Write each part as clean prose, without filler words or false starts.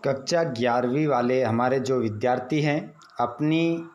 कक्षा 11वीं वाले हमारे जो विद्यार्थी हैं अपनी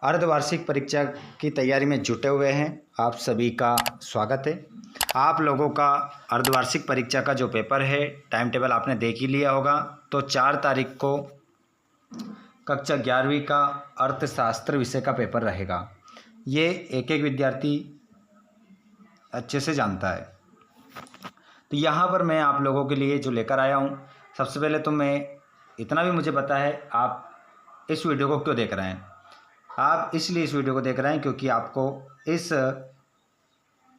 अर्धवार्षिक परीक्षा की तैयारी में जुटे हुए हैं। आप सभी का स्वागत है। आप लोगों का अर्धवार्षिक परीक्षा का जो पेपर है टाइम टेबल आपने देख ही लिया होगा। तो 4 तारीख को कक्षा 11वीं का अर्थशास्त्र विषय का पेपर रहेगा। ये एक एक विद्यार्थी अच्छे से जानता है। तो यहाँ पर मैं आप लोगों के लिए जो लेकर आया हूँ, सबसे पहले तो मैं इतना भी मुझे पता है आप इस वीडियो को क्यों देख रहे हैं। आप इसलिए इस वीडियो को देख रहे हैं क्योंकि आपको इस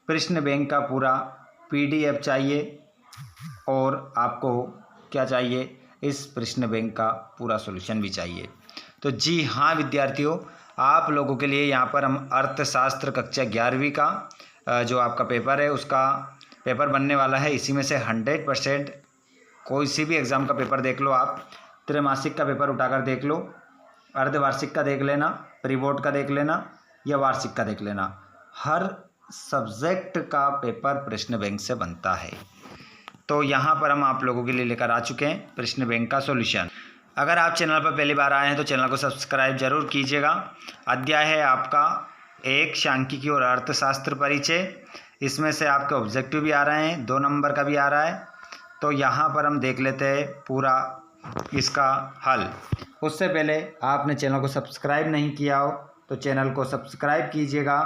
प्रश्न बैंक का पूरा PDF चाहिए और आपको क्या चाहिए, इस प्रश्न बैंक का पूरा सॉल्यूशन भी चाहिए। तो जी हाँ विद्यार्थियों, आप लोगों के लिए यहाँ पर हम अर्थशास्त्र कक्षा 11वीं का जो आपका पेपर है उसका पेपर बनने वाला है। इसी में से 100% कोई सी भी एग्ज़ाम का पेपर देख लो, आप त्रैमासिक का पेपर उठाकर देख लो, अर्धवार्षिक का देख लेना, प्री बोर्ड का देख लेना या वार्षिक का देख लेना, हर सब्जेक्ट का पेपर प्रश्न बैंक से बनता है। तो यहाँ पर हम आप लोगों के लिए लेकर आ चुके हैं प्रश्न बैंक का सॉल्यूशन। अगर आप चैनल पर पहली बार आए हैं तो चैनल को सब्सक्राइब जरूर कीजिएगा। अध्याय है आपका 1 सांख्यिकी और अर्थशास्त्र परिचय। इसमें से आपके ऑब्जेक्टिव भी आ रहे हैं, 2 नंबर का भी आ रहा है। तो यहाँ पर हम देख लेते हैं पूरा इसका हल। उससे पहले आपने चैनल को सब्सक्राइब नहीं किया हो तो चैनल को सब्सक्राइब कीजिएगा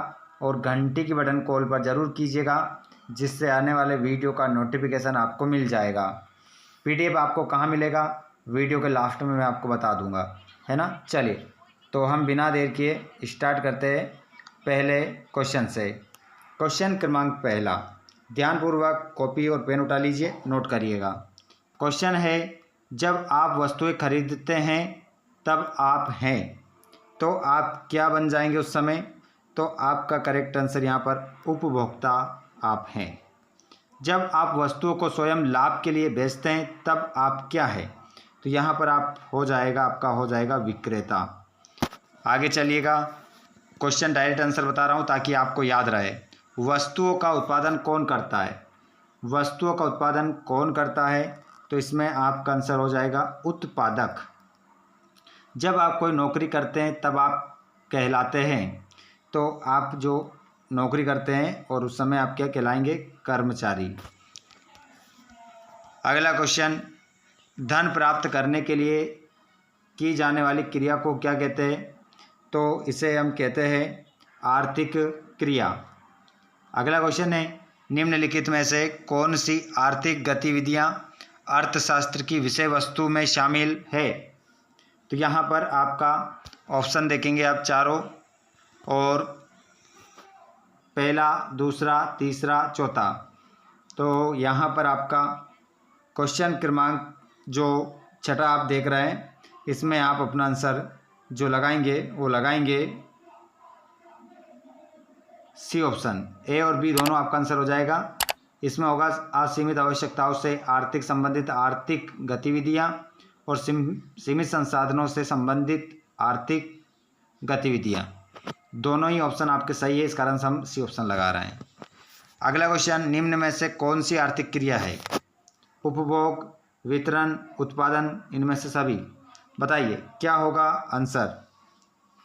और घंटी की बटन कॉल पर ज़रूर कीजिएगा, जिससे आने वाले वीडियो का नोटिफिकेशन आपको मिल जाएगा। PDF आपको कहाँ मिलेगा, वीडियो के लास्ट में मैं आपको बता दूंगा, है ना। चलिए तो हम बिना देर किए स्टार्ट करते हैं पहले क्वेश्चन से। क्वेश्चन क्रमांक पहला, ध्यानपूर्वक कॉपी और पेन उठा लीजिए, नोट करिएगा। क्वेश्चन है, जब आप वस्तुएं खरीदते हैं तब आप हैं, तो आप क्या बन जाएंगे उस समय। तो आपका करेक्ट आंसर यहाँ पर उपभोक्ता आप हैं। जब आप वस्तुओं को स्वयं लाभ के लिए बेचते हैं तब आप क्या है। तो यहाँ पर आप आपका हो जाएगा विक्रेता। आगे चलिएगा, क्वेश्चन डायरेक्ट आंसर बता रहा हूँ ताकि आपको याद रहे। वस्तुओं का उत्पादन कौन करता है। वस्तुओं का उत्पादन कौन करता है, तो इसमें आपका आंसर हो जाएगा उत्पादक। जब आप कोई नौकरी करते हैं तब आप कहलाते हैं। तो आप जो नौकरी करते हैं और उस समय आप क्या कहलाएंगे, कर्मचारी। अगला क्वेश्चन, धन प्राप्त करने के लिए की जाने वाली क्रिया को क्या कहते हैं। तो इसे हम कहते हैं आर्थिक क्रिया। अगला क्वेश्चन है, निम्नलिखित में से कौन सी आर्थिक गतिविधियां अर्थशास्त्र की विषय वस्तु में शामिल है। तो यहाँ पर आपका ऑप्शन देखेंगे आप चारों, और पहला, दूसरा, तीसरा, चौथा। तो यहाँ पर आपका क्वेश्चन क्रमांक जो 6 आप देख रहे हैं, इसमें आप अपना आंसर जो लगाएंगे वो लगाएंगे सी ऑप्शन। A और B दोनों आपका आंसर हो जाएगा। इसमें होगा असीमित आवश्यकताओं से आर्थिक संबंधित आर्थिक गतिविधियां और सीमित संसाधनों से संबंधित आर्थिक गतिविधियां। दोनों ही ऑप्शन आपके सही है, इस कारण से हम सी ऑप्शन लगा रहे हैं। अगला क्वेश्चन, निम्न में से कौन सी आर्थिक क्रिया है। उपभोग, वितरण, उत्पादन, इनमें से सभी। बताइए क्या होगा आंसर।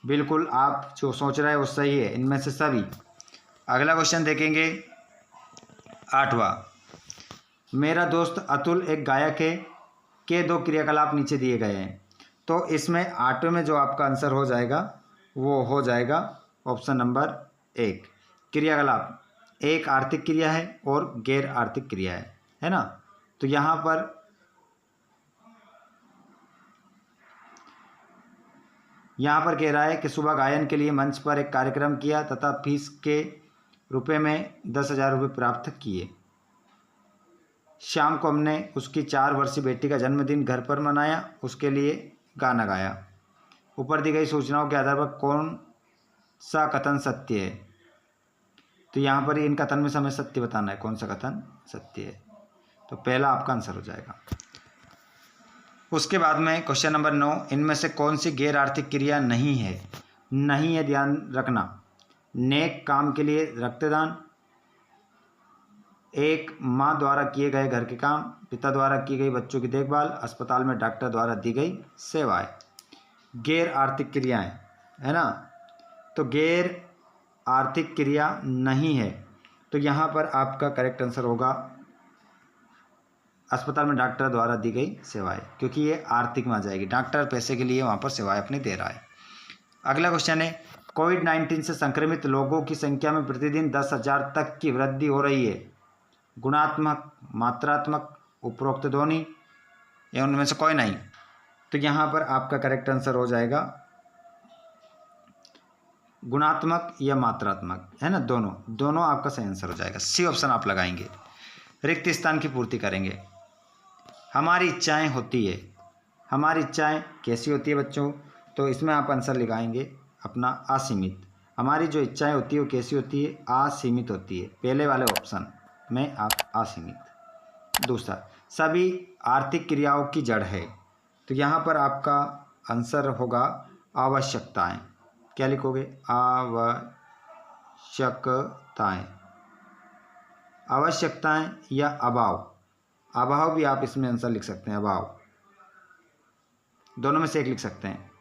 बिल्कुल आप जो सोच रहे हैं वो सही है, इनमें से सभी। अगला क्वेश्चन देखेंगे 8वां, मेरा दोस्त अतुल एक गायक है के 2 क्रियाकलाप नीचे दिए गए हैं। तो इसमें 8वें में जो आपका आंसर हो जाएगा वो हो जाएगा ऑप्शन नंबर 1। क्रियाकलाप, एक आर्थिक क्रिया है और गैर आर्थिक क्रिया है ना। तो यहाँ पर कह रहा है कि सुबह गायन के लिए मंच पर एक कार्यक्रम किया तथा फीस के रुपए में 10,000 रुपये प्राप्त किए। शाम को हमने उसकी 4 वर्षीय बेटी का जन्मदिन घर पर मनाया, उसके लिए गाना गाया। ऊपर दी गई सूचनाओं के आधार पर कौन सा कथन सत्य है। तो यहाँ पर इन कथन में से हमें सत्य बताना है, कौन सा कथन सत्य है। तो पहला आपका आंसर हो जाएगा। उसके बाद में क्वेश्चन नंबर 9, इनमें से कौन सी गैर आर्थिक क्रिया नहीं है। नहीं है, ध्यान रखना। नेक काम के लिए रक्तदान, एक माँ द्वारा किए गए घर के काम, पिता द्वारा की गई बच्चों की देखभाल, अस्पताल में डॉक्टर द्वारा दी गई सेवाएं। गैर आर्थिक क्रियाएं, है ना, तो गैर आर्थिक क्रिया नहीं है, तो यहाँ पर आपका करेक्ट आंसर होगा अस्पताल में डॉक्टर द्वारा दी गई सेवाएं, क्योंकि ये आर्थिक में आ जाएगी। डॉक्टर पैसे के लिए वहाँ पर सेवाएं अपनी दे रहा है। अगला क्वेश्चन है, कोविड-19 से संक्रमित लोगों की संख्या में प्रतिदिन 10,000 तक की वृद्धि हो रही है। गुणात्मक, मात्रात्मक, उपरोक्त दोनों या उनमें से कोई नहीं। तो यहाँ पर आपका करेक्ट आंसर हो जाएगा गुणात्मक या मात्रात्मक, है ना, दोनों आपका सही आंसर हो जाएगा। सी ऑप्शन आप लगाएंगे। रिक्त स्थान की पूर्ति करेंगे। हमारी इच्छाएं होती है, हमारी इच्छाएं कैसी होती है बच्चों, तो इसमें आप आंसर लगाएंगे अपना असीमित। हमारी जो इच्छाएं होती है वो कैसी होती है, असीमित होती है, पहले वाले ऑप्शन में आप असीमित। दूसरा, सभी आर्थिक क्रियाओं की जड़ है, तो यहाँ पर आपका आंसर होगा आवश्यकताएं। क्या लिखोगे, आवश्यकताएं, आवश्यकताएं या अभाव, अभाव भी आप इसमें आंसर लिख सकते हैं, अभाव, दोनों में से एक लिख सकते हैं।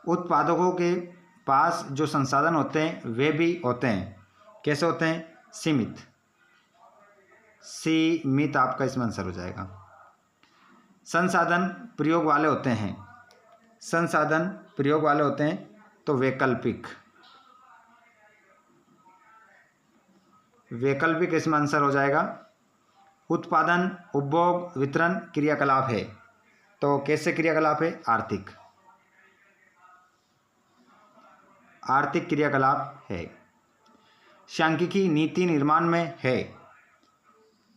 उत्पादकों के पास जो संसाधन होते हैं वे भी होते हैं, कैसे होते हैं, सीमित, सीमित आपका इसमें आंसर हो जाएगा। संसाधन प्रयोग वाले होते हैं, संसाधन प्रयोग वाले होते हैं, तो वैकल्पिक, वैकल्पिक इसमें आंसर हो जाएगा। उत्पादन, उपभोग, वितरण क्रियाकलाप है, तो कैसे क्रियाकलाप है, आर्थिक, आर्थिक क्रियाकलाप है। सांख्यिकी नीति निर्माण में है,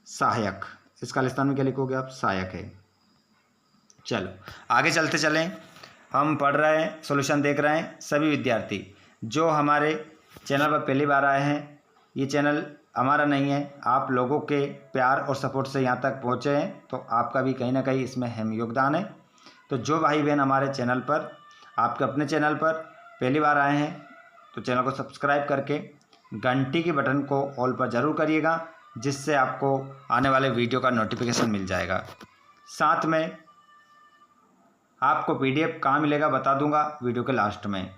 सहायक, इसका खालिस्तान में क्या लिखोगे आप, सहायक है। चलो आगे चलते चलें, हम पढ़ रहे हैं, सॉल्यूशन देख रहे हैं। सभी विद्यार्थी जो हमारे चैनल पर पहली बार आए हैं, ये चैनल हमारा नहीं है, आप लोगों के प्यार और सपोर्ट से यहाँ तक पहुँचे हैं, तो आपका भी कहीं ना कहीं इसमें अहम योगदान है। तो जो भाई बहन हमारे चैनल पर, आपके अपने चैनल पर पहली बार आए हैं, तो चैनल को सब्सक्राइब करके घंटी के बटन को ऑल पर ज़रूर करिएगा, जिससे आपको आने वाले वीडियो का नोटिफिकेशन मिल जाएगा। साथ में आपको PDF कहाँ मिलेगा बता दूंगा वीडियो के लास्ट में।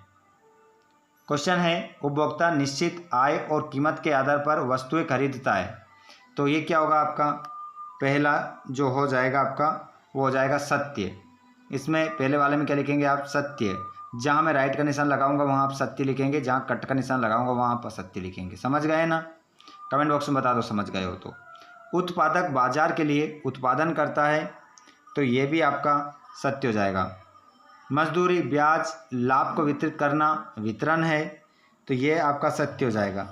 क्वेश्चन है, उपभोक्ता निश्चित आय और कीमत के आधार पर वस्तुएं खरीदता है, तो ये क्या होगा आपका, पहला जो हो जाएगा आपका वो हो जाएगा सत्य। इसमें पहले वाले में क्या लिखेंगे आप, सत्य। जहाँ मैं राइट का निशान लगाऊंगा वहाँ आप सत्य लिखेंगे, जहाँ कट का निशान लगाऊंगा वहाँ आप असत्य लिखेंगे। समझ गए ना, कमेंट बॉक्स में बता दो समझ गए हो तो। उत्पादक बाजार के लिए उत्पादन करता है, तो ये भी आपका सत्य हो जाएगा। मजदूरी, ब्याज, लाभ को वितरित करना वितरण है, तो ये आपका सत्य हो जाएगा।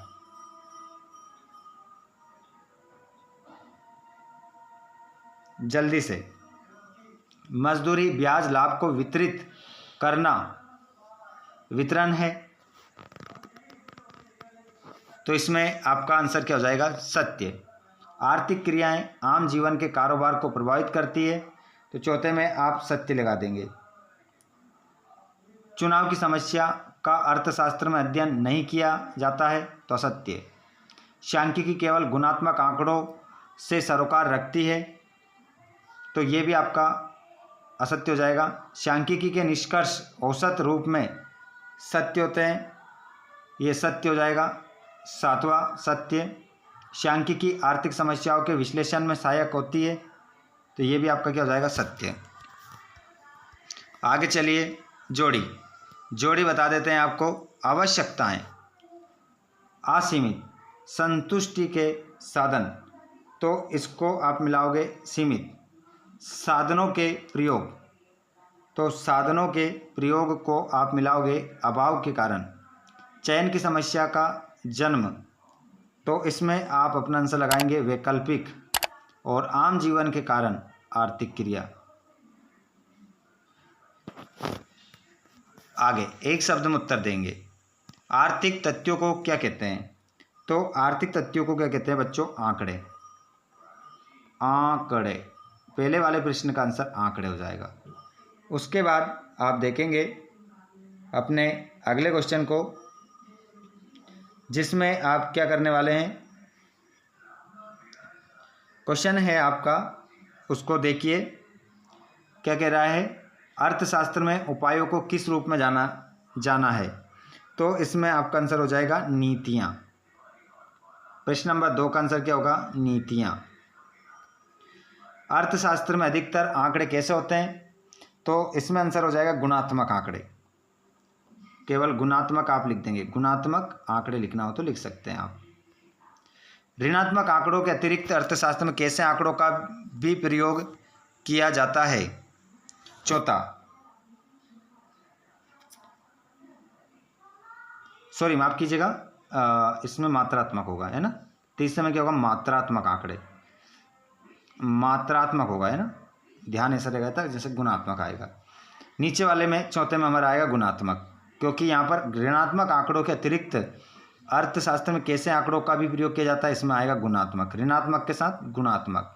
जल्दी से, मजदूरी, ब्याज, लाभ को वितरित करना वितरण है, तो इसमें आपका आंसर क्या हो जाएगा, सत्य। आर्थिक क्रियाएं आम जीवन के कारोबार को प्रभावित करती है, तो चौथे में आप सत्य लगा देंगे। चुनाव की समस्या का अर्थशास्त्र में अध्ययन नहीं किया जाता है, तो असत्य। सांख्यिकी केवल गुणात्मक आंकड़ों से सरोकार रखती है, तो ये भी आपका असत्य हो जाएगा। सांख्यिकी के निष्कर्ष औसत रूप में सत्य होते हैं, ये सत्य हो जाएगा, सातवां सत्य। सांख्यिकी आर्थिक समस्याओं के विश्लेषण में सहायक होती है, तो ये भी आपका क्या हो जाएगा, सत्य। आगे चलिए, जोड़ी बता देते हैं आपको। आवश्यकताएं असीमित, संतुष्टि के साधन, तो इसको आप मिलाओगे सीमित। साधनों के प्रयोग, तो साधनों के प्रयोग को आप मिलाओगे अभाव के कारण। चयन की समस्या का जन्म, तो इसमें आप अपना आंसर लगाएंगे वैकल्पिक। और आम जीवन के कारण आर्थिक क्रिया। आगे एक शब्द में उत्तर देंगे। आर्थिक तथ्यों को क्या कहते हैं, तो आर्थिक तथ्यों को क्या कहते हैं बच्चों, आंकड़े। आंकड़े, पहले वाले प्रश्न का आंसर आंकड़े हो जाएगा। उसके बाद आप देखेंगे अपने अगले क्वेश्चन को, जिसमें आप क्या करने वाले हैं, क्वेश्चन है आपका, उसको देखिए क्या कह रहा है। अर्थशास्त्र में उपायों को किस रूप में जाना है, तो इसमें आपका आंसर हो जाएगा नीतियाँ। प्रश्न नंबर 2 का आंसर क्या होगा, नीतियाँ। अर्थशास्त्र में अधिकतर आंकड़े कैसे होते हैं, तो इसमें आंसर हो जाएगा गुणात्मक आंकड़े। केवल गुणात्मक आप लिख देंगे, गुणात्मक आंकड़े लिखना हो तो लिख सकते हैं आप। ऋणात्मक आंकड़ों के अतिरिक्त अर्थशास्त्र में कैसे आंकड़ों का भी प्रयोग किया जाता है। चौथा, सॉरी माफ कीजिएगा, इसमें मात्रात्मक होगा, है ना। तीसरे में क्या होगा, मात्रात्मक आंकड़े, मात्रात्मक होगा, है ना। ध्यान ऐसा रहेगा था जैसे गुणात्मक आएगा। नीचे वाले में चौथे में हमारा आएगा गुणात्मक, क्योंकि यहाँ पर ऋणात्मक आंकड़ों के अतिरिक्त अर्थशास्त्र में कैसे आंकड़ों का भी प्रयोग किया जाता है, इसमें आएगा गुणात्मक, ऋणात्मक के साथ गुणात्मक,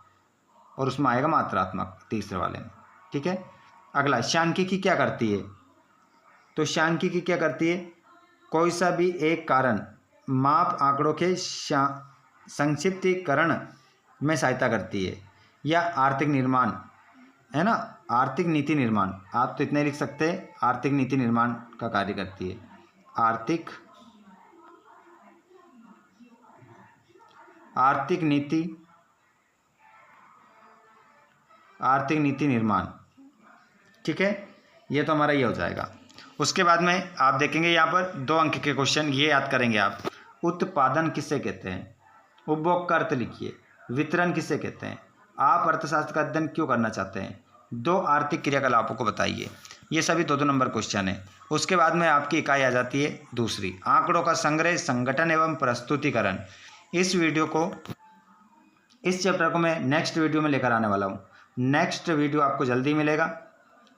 और उसमें आएगा मात्रात्मक तीसरे वाले में। ठीक है। अगला, सांख्यिकी क्या करती है, तो सांख्यिकी क्या करती है, कोई सा भी एक कारण माप आंकड़ों के संक्षिप्तीकरण में सहायता करती है, या आर्थिक निर्माण, है ना, आर्थिक नीति निर्माण, आप तो इतने लिख सकते हैं, आर्थिक नीति निर्माण का कार्य करती है। आर्थिक नीति निर्माण। ठीक है, ये तो हमारा ये हो जाएगा। उसके बाद में आप देखेंगे यहाँ पर 2 अंक के क्वेश्चन, ये याद करेंगे आप। उत्पादन किसे कहते हैं, उपभोग का अर्थ लिखिए। वितरण किसे कहते हैं, आप अर्थशास्त्र का अध्ययन क्यों करना चाहते हैं, 2 आर्थिक क्रियाकलापों को बताइए। ये सभी 2-2 नंबर क्वेश्चन है। उसके बाद में आपकी इकाई आ जाती है दूसरी, आंकड़ों का संग्रह, संगठन एवं प्रस्तुतिकरण। इस चैप्टर को मैं नेक्स्ट वीडियो में लेकर आने वाला हूँ। नेक्स्ट वीडियो आपको जल्दी मिलेगा,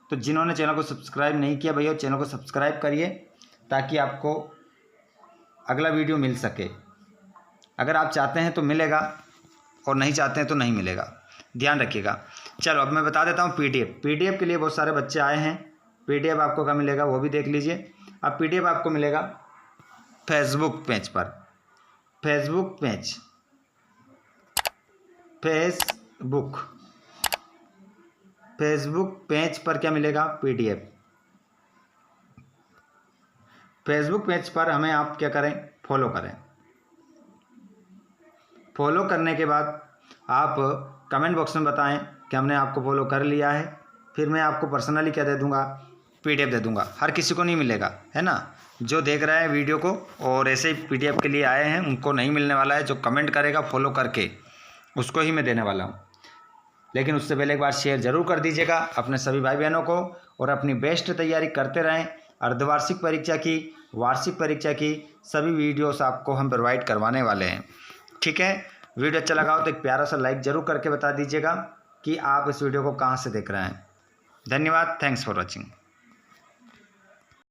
तो जिन्होंने चैनल को सब्सक्राइब नहीं किया भैया, चैनल को सब्सक्राइब करिए ताकि आपको अगला वीडियो मिल सके। अगर आप चाहते हैं तो मिलेगा, और नहीं चाहते हैं तो नहीं मिलेगा, ध्यान रखिएगा। चलो अब मैं बता देता हूँ पीडीएफ के लिए बहुत सारे बच्चे आए हैं। पीडीएफ आपको कहाँ मिलेगा वो भी देख लीजिए। अब पीडीएफ आपको मिलेगा फेसबुक पेज पर, फेसबुक पेज पर क्या मिलेगा, पीडीएफ। फेसबुक पेज पर हमें आप क्या करें, फॉलो करें। फॉलो करने के बाद आप कमेंट बॉक्स में बताएं कि हमने आपको फॉलो कर लिया है, फिर मैं आपको पर्सनली क्या दे दूंगा, पीडीएफ दे दूंगा। हर किसी को नहीं मिलेगा, है ना, जो देख रहा है वीडियो को और ऐसे ही पीडीएफ के लिए आए हैं उनको नहीं मिलने वाला है। जो कमेंट करेगा फॉलो करके उसको ही मैं देने वाला हूँ। लेकिन उससे पहले एक बार शेयर ज़रूर कर दीजिएगा अपने सभी भाई बहनों को, और अपनी बेस्ट तैयारी करते रहें। अर्धवार्षिक परीक्षा की, वार्षिक परीक्षा की सभी वीडियोस आपको हम प्रोवाइड करवाने वाले हैं। ठीक है, वीडियो अच्छा लगा हो तो एक प्यारा सा लाइक ज़रूर करके बता दीजिएगा कि आप इस वीडियो को कहाँ से देख रहे हैं। धन्यवाद, थैंक्स फॉर वॉचिंग।